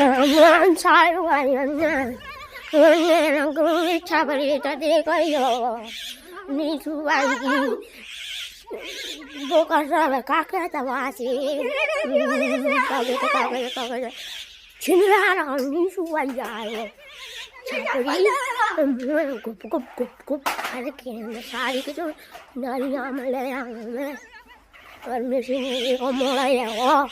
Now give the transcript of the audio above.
만 살와였냐 은혜는 그 차버리다 되고요 미수와이 뭐가 사람 가까다 와지 가게 지나라 미수와이야요 차버리 곱곱곱곱 가르치는 살이 그저 나리 아말래야 परमेश्वर को मोड़ा है वो